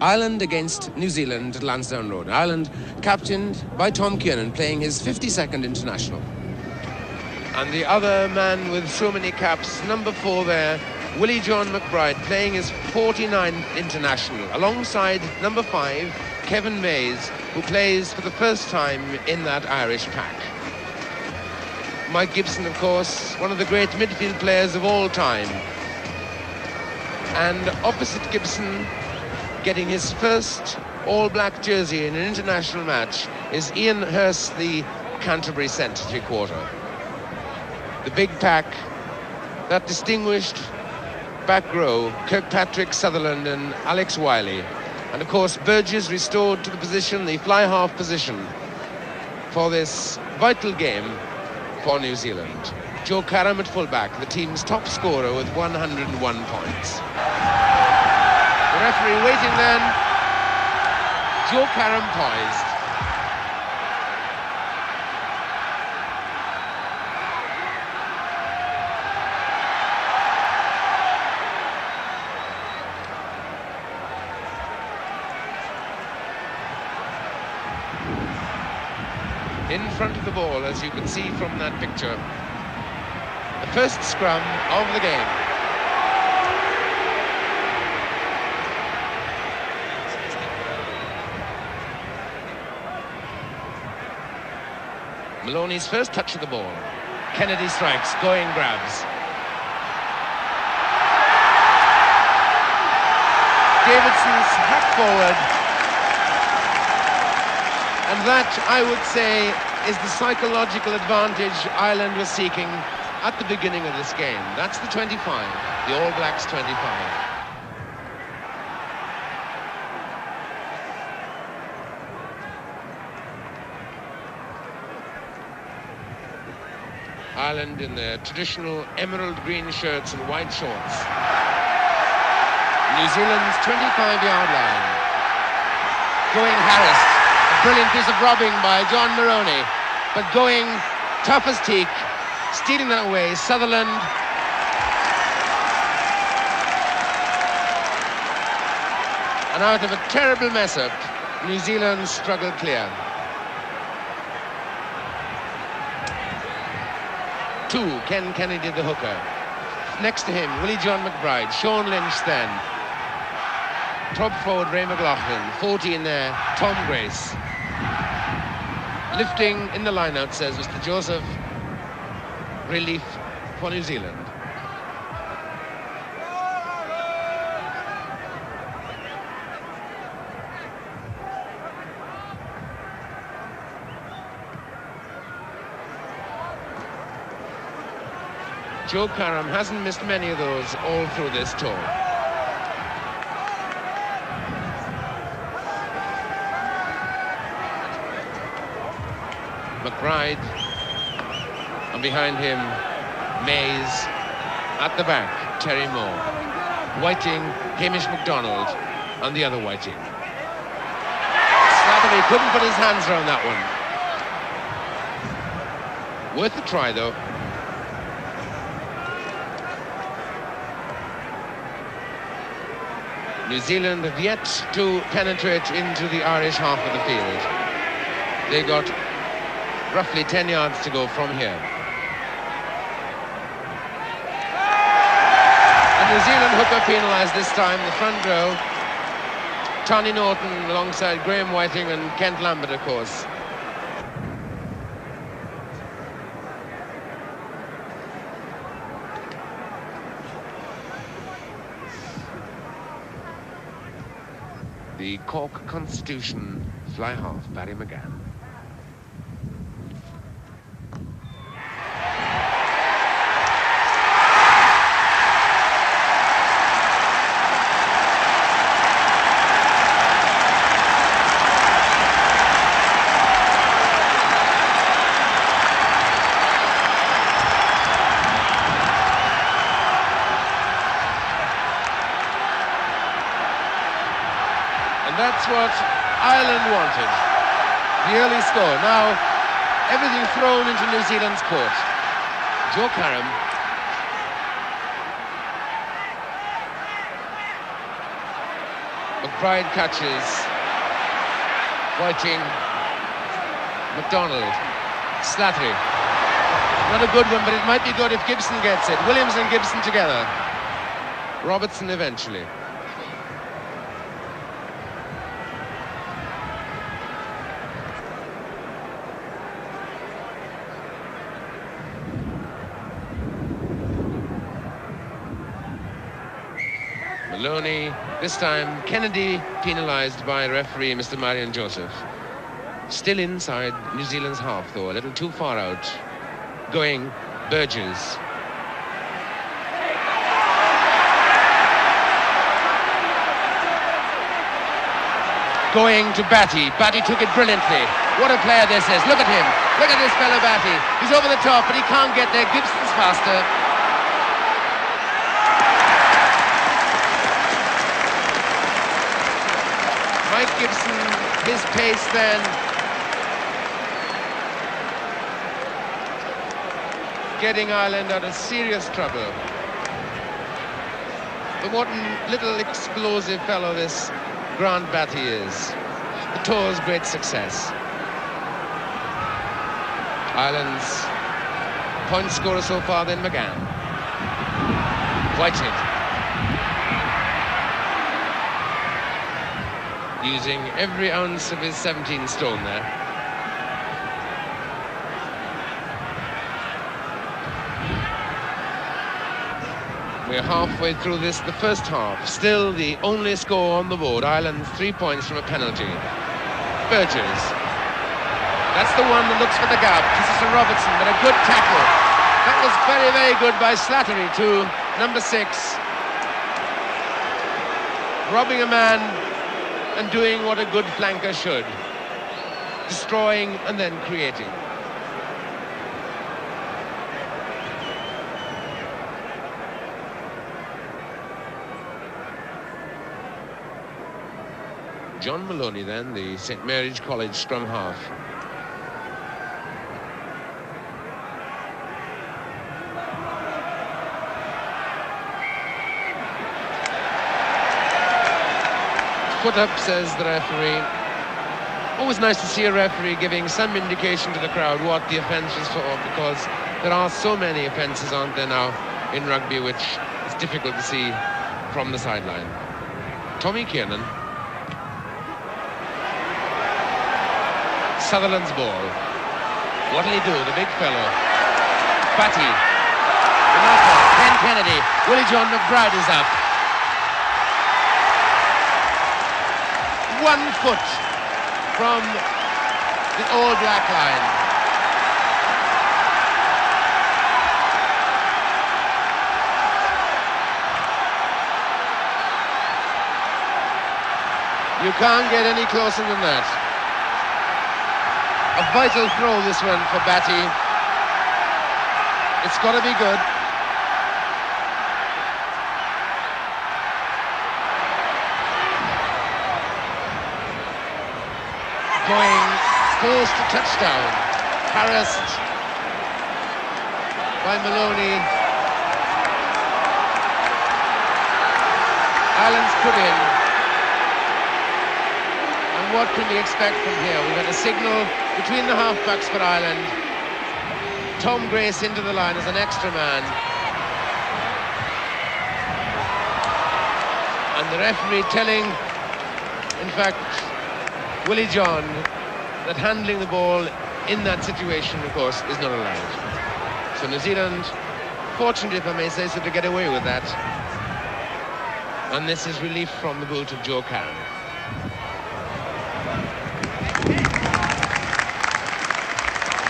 Ireland against New Zealand at Lansdowne Road. Ireland captained by Tom Kiernan, playing his 52nd international. And the other man with so many caps, number 4 there, Willie John McBride, playing his 49th international, alongside number 5, Kevin Mays, who plays for the first time in that Irish pack. Mike Gibson, of course, one of the great midfield players of all time. And opposite Gibson, getting his first all-black jersey in an international match, is Ian Hurst, the Canterbury centre three-quarter. The big pack, that distinguished back row, Kirkpatrick, Sutherland and Alex Wiley. And of course, Burgess restored to the position, the fly-half position, for this vital game for New Zealand. Joe Karam at fullback, the team's top scorer with 101 points. The referee waiting then, Joe Karam poised. In front of the ball, as you can see from that picture. The first scrum of the game. Maloney's first touch of the ball. Kennedy strikes, going grabs. Davidson's hack forward. And that, I would say, is the psychological advantage Ireland was seeking at the beginning of this game. That's the 25, the All Blacks 25. Ireland in their traditional emerald green shirts and white shorts. New Zealand's 25-yard line. Going harassed. A brilliant piece of robbing by John Maroney, but going tough as teak, stealing that away, Sutherland. And out of a terrible mess-up, New Zealand struggled clear. 2, Ken Kennedy, the hooker. Next to him, Willie John McBride, Sean Lynch then. Top forward, Ray McLaughlin. 14 there, Tom Grace. Lifting in the line-out, says Mr. Joseph. Relief for New Zealand. Joe Karam hasn't missed many of those all through this tour. McBride, and behind him, Mays, at the back, Terry Moore, Whiting, Hamish MacDonald, and the other Whiting. Slattery couldn't put his hands around that one. Worth a try, though. New Zealand have yet to penetrate into the Irish half of the field. They got roughly 10 yards to go from here. The New Zealand hooker penalised this time, the front row. Tony Norton alongside Graham Whiting and Kent Lambert, of course. The Cork Constitution fly half, Barry McGann. That's what Ireland wanted. The early score. Now, everything thrown into New Zealand's court. Joe Karam. Pride catches. Whiting. McDonald. Slattery. Not a good one, but it might be good if Gibson gets it. Williams and Gibson together. Robertson eventually. Maloney, this time Kennedy penalised by referee Mr. Marion Joseph. Still inside New Zealand's half though, a little too far out. Going Burgess. Going to Batty. Batty took it brilliantly. What a player this is. Look at him. Look at this fellow Batty. He's over the top, but he can't get there. Gibson's faster. Mike Gibson, his pace then. Getting Ireland out of serious trouble. But what a little explosive fellow this Grant Batty is. The tour's great success. Ireland's point scorer so far then McGann. Whiting. Using every ounce of his 17 stone there. We're halfway through the first half. Still the only score on the board. Ireland 3 points from a penalty. Burgess. That's the one that looks for the gap. This is a Robertson, but a good tackle. That was very, very good by Slattery to number 6. Robbing a man and doing what a good flanker should. Destroying and then creating. John Maloney then, the St. Mary's College scrum half. Foot up, says the referee. Always nice to see a referee giving some indication to the crowd what the offence was for, because there are so many offences, aren't there now, in rugby, which is difficult to see from the sideline. Tommy Kiernan. Sutherland's ball. What'll he do, the big fellow? Batty. Ken Kennedy. Willie John McBride is up. 1 foot from the All Black line. You can't get any closer than that. A vital throw, this one, for Batty. It's got to be good. Going close to touchdown. Harassed by Maloney. Ireland's put in. And what can we expect from here? We've had a signal between the halfbacks for Ireland. Tom Grace into the line as an extra man. And the referee telling, in fact, Willie John, that handling the ball in that situation, of course, is not allowed. So New Zealand, fortunately, if I may say so, to get away with that. And this is relief from the boot of Joe Cann.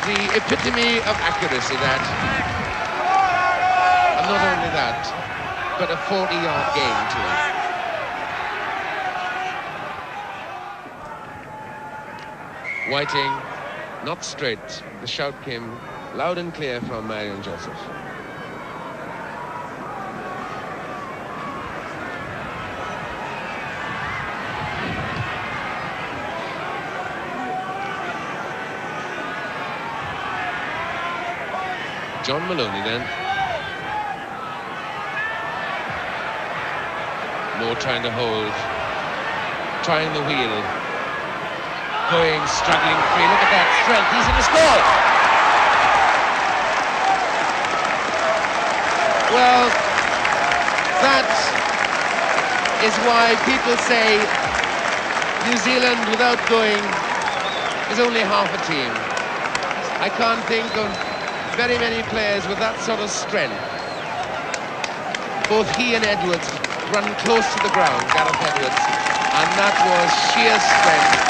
The epitome of accuracy, that. And not only that, but a 40-yard gain too. Whiting, not straight. The shout came loud and clear from Marion Joseph. John Maloney then. Moore trying to hold. trying the wheel. Going, struggling free. Look at that strength. He's in the score. Well, that is why people say New Zealand without going is only half a team. I can't think of very many players with that sort of strength. Both he and Edwards run close to the ground, Gareth Edwards, and that was sheer strength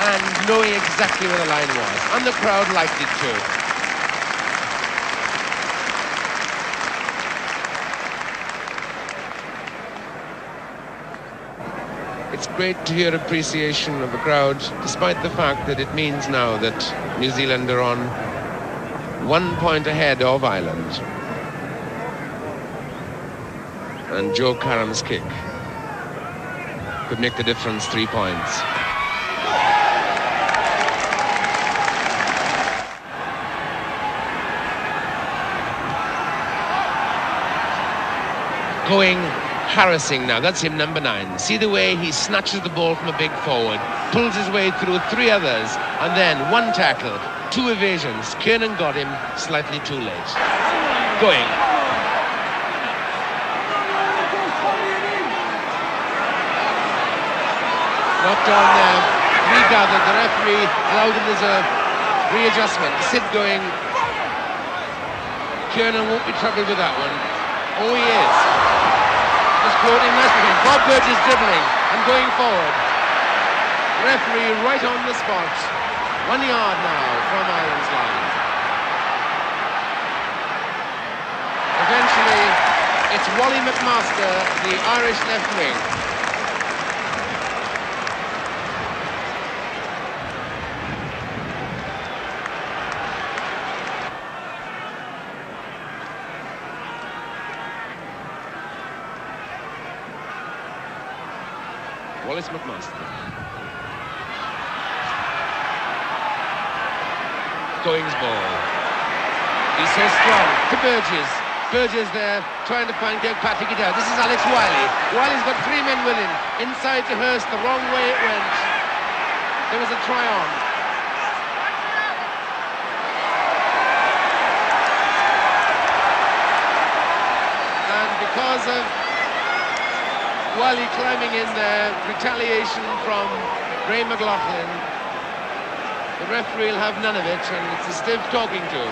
and knowing exactly where the line was. And the crowd liked it too. It's great to hear appreciation of the crowd, despite the fact that it means now that New Zealand are on 1 point ahead of Ireland. And Joe Karam's kick could make the difference, 3 points. Going harassing now, that's him, number 9. See the way he snatches the ball from a big forward, pulls his way through 3 others, and then 1 tackle, 2 evasions. Kiernan got him slightly too late. Going. Knocked on there, regathered, the referee allowed him as a readjustment. Sid going. Kiernan won't be troubled with that one. Oh, he is. Just quoting Messenger. Bob Burgess dribbling and going forward. Referee right on the spot. 1 yard now from Ireland's line. Eventually, it's Wally McMaster, the Irish left wing. Wallace McMaster. Going's ball. He's so strong. To Burgess. Burgess there, trying to find Kirkpatrick it out. This is Alex Wiley. Wiley's got 3 men with him. Inside to Hurst, the wrong way it went. There was a try on. And because of Wiley climbing in there, retaliation from Ray McLaughlin. The referee will have none of it, and it's a stiff talking to.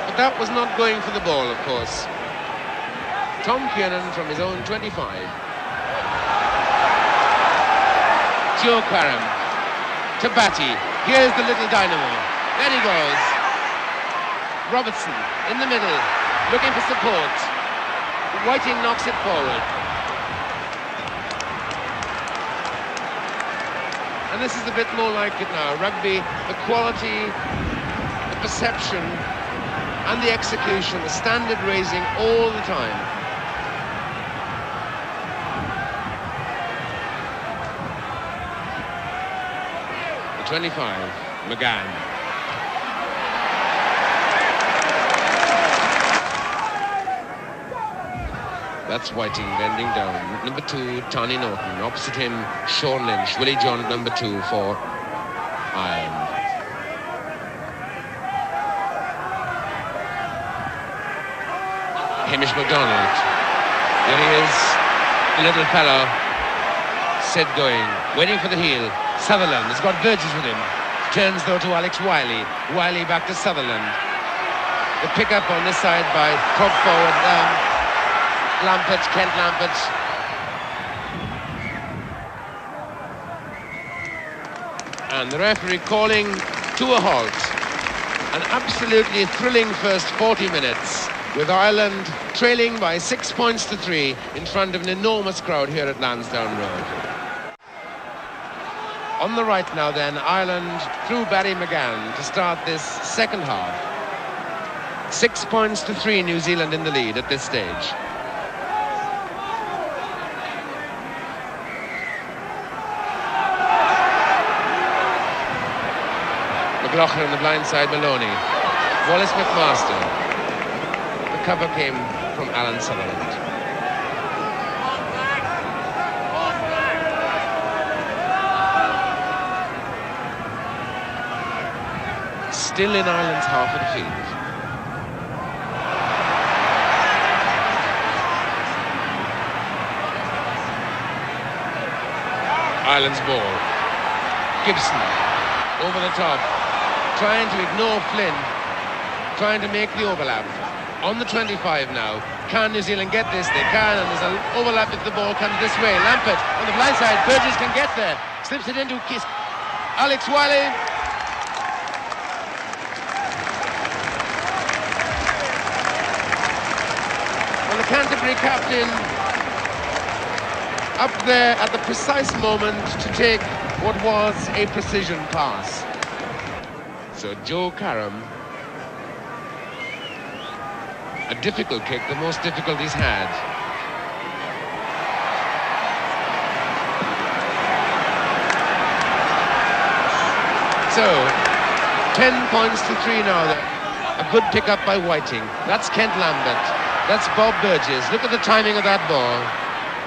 But that was not going for the ball, of course. Tom Kiernan from his own 25. Joe Karam to Batty. Here's the little dynamo. There he goes. Robertson in the middle, looking for support. Whiting knocks it forward. And this is a bit more like it now. Rugby, the quality, the perception, and the execution, the standard raising all the time. The 25, McGann. That's Whiting bending down. Number 2, Tani Norton. Opposite him, Sean Lynch. Willie John, number 2 for Ireland. Hamish MacDonald. There he is, the little fellow. Sid going, waiting for the heel. Sutherland has got Burgess with him. Turns though to Alex Wiley. Wiley back to Sutherland. The pick-up on this side by prop forward Lampert, Kent Lampert. And the referee calling to a halt. An absolutely thrilling first 40 minutes, with Ireland trailing by 6 points to 3 in front of an enormous crowd here at Lansdowne Road. On the right now then, Ireland through Barry McGann to start this second half. 6 points to 3, New Zealand in the lead at this stage. McLaughlin on the blind side, Maloney. Wallace McMaster. The cover came from Alan Sutherland. Still in Ireland's half of the field. Ireland's ball. Gibson over the top, trying to ignore Flynn, trying to make the overlap. On the 25 now. Can New Zealand get this? They can, and there's an overlap if the ball comes this way. Lampert on the blind side. Burgess can get there. Slips it into Kiss. Alex Wiley. Well, the Canterbury captain up there at the precise moment to take what was a precision pass. So Joe Karam, a difficult kick, the most difficult he's had. So 10 points to 3 now. A good pick up by Whiting. That's Kent Lambert. That's Bob Burgess. Look at the timing of that ball.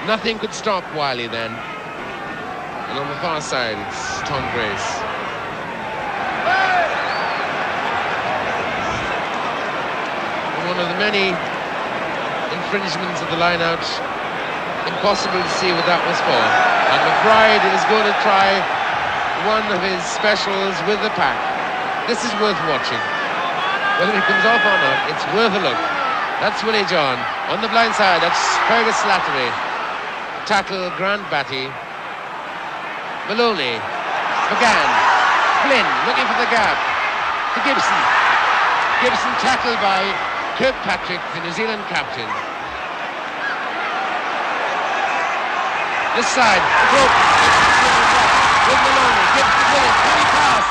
Nothing could stop Wiley then. And on the far side, it's Tom Grace. One of the many infringements of the line-out. Impossible to see what that was for. And McBride is going to try one of his specials with the pack. This is worth watching. Whether it comes off or not, it's worth a look. That's Willie John. On the blind side, that's Fergus Slattery. Tackle Grant Batty. Maloney. McGann. Flynn looking for the gap. To Gibson. Gibson tackled by Kirkpatrick, the New Zealand captain. This side, broke. With Maloney. Gibson with it. Can he pass?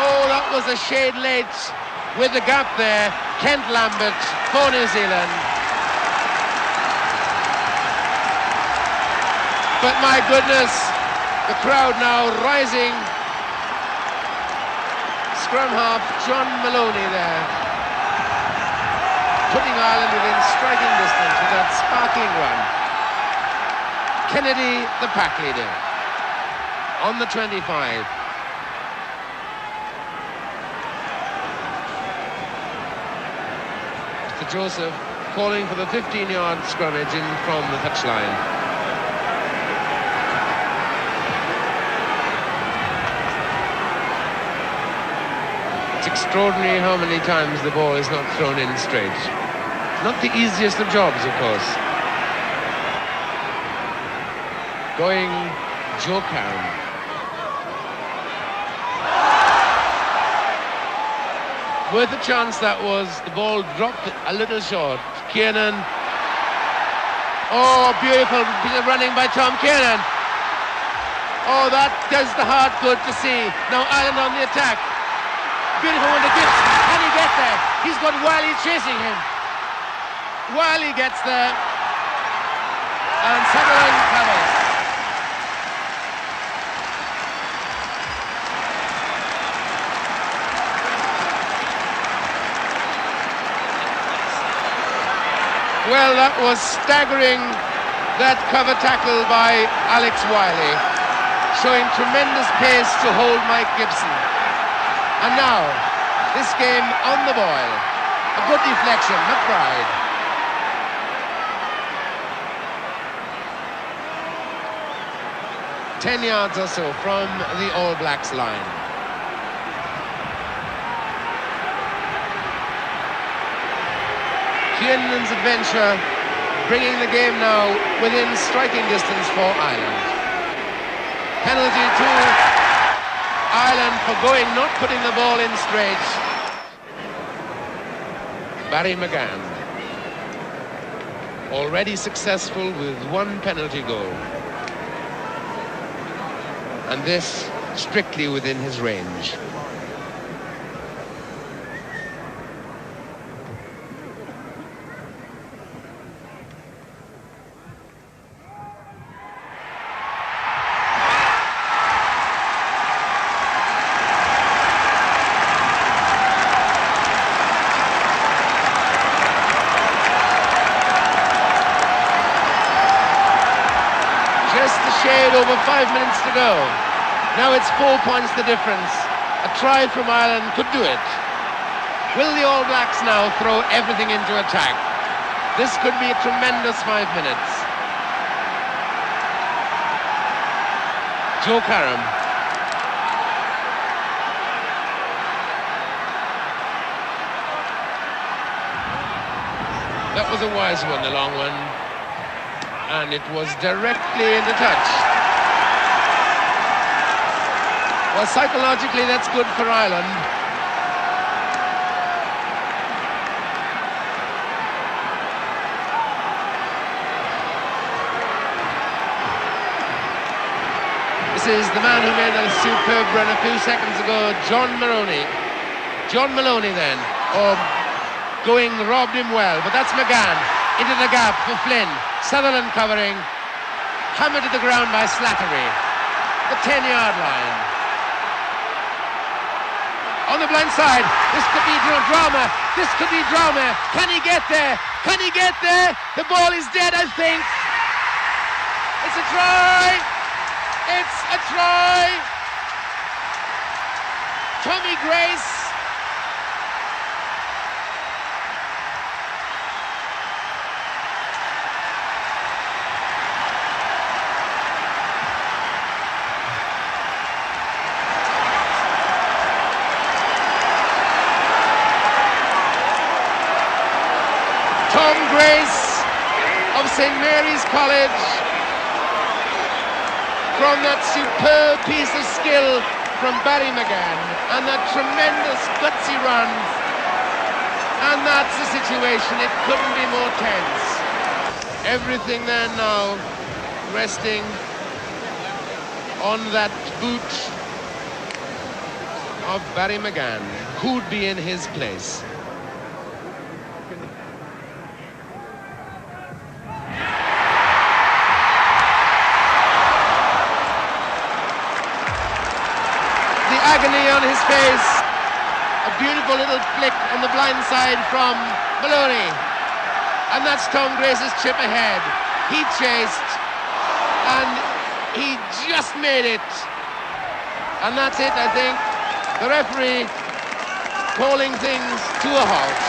Oh, that was a shade late with the gap there. Kent Lambert for New Zealand. But my goodness, the crowd now rising. Scrum half John Maloney there, putting Ireland within striking distance with that sparkling run. Kennedy, the pack leader, on the 25. Mr. Joseph calling for the 15-yard scrummage in from the touchline. Extraordinary how many times the ball is not thrown in straight. Not the easiest of jobs, of course. Going Joe Karam. Worth a chance that was. The ball dropped a little short. Kiernan. Oh, beautiful bit of running by Tom Kiernan. Oh, that does the heart good to see. Now Ireland on the attack. Beautiful one to Gibson. Can he get there? He's got Wiley chasing him. Wiley gets there. And Sutherland covers. Well, that was staggering, that cover tackle by Alex Wiley, showing tremendous pace to hold Mike Gibson. And now, this game on the boil. A good deflection, McBride. "10 yards or so from the All Blacks line. Kiernan's adventure bringing the game now within striking distance for Ireland. Penalty to Ireland for not putting the ball in straight. Barry McGann, already successful with one penalty goal. And this strictly within his range. shade over 5 minutes to go. Now it's 4 points the difference. A try from Ireland could do it. Will the All Blacks now throw everything into attack? This could be a tremendous 5 minutes. Joe Karam. That was a wise one, the long one. And it was directly into touch. Well, psychologically, that's good for Ireland. This is the man who made a superb run a few seconds ago, John Maloney. John Maloney then. Going robbed him well, but that's McGann. Into the gap for Flynn. Sutherland covering. Hammered to the ground by Slattery. The 10-yard line. On the blind side, this could be drama. This could be drama. Can he get there? Can he get there? The ball is dead, I think. It's a try. It's a try. Tommy Grace. Tom Grace of St. Mary's College, from that superb piece of skill from Barry McGann and that tremendous gutsy run, and that's the situation. It couldn't be more tense. Everything then now resting on that boot of Barry McGann. Who'd be in his place? Agony on his face. A beautiful little flick on the blind side from Maloney. And that's Tom Grace's chip ahead. He chased and he just made it. And that's it, I think. The referee calling things to a halt.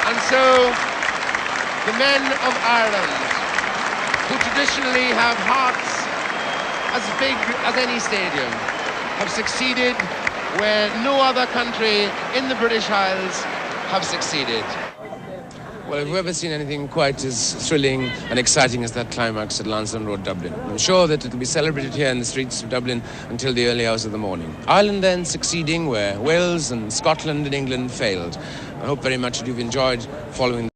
And so the men of Ireland, who traditionally have hearts as big as any stadium, have succeeded where no other country in the British Isles have succeeded. Well, have you ever seen anything quite as thrilling and exciting as that climax at Lansdowne Road, Dublin? I'm sure that it will be celebrated here in the streets of Dublin until the early hours of the morning. Ireland then succeeding where Wales and Scotland and England failed. I hope very much that you've enjoyed following the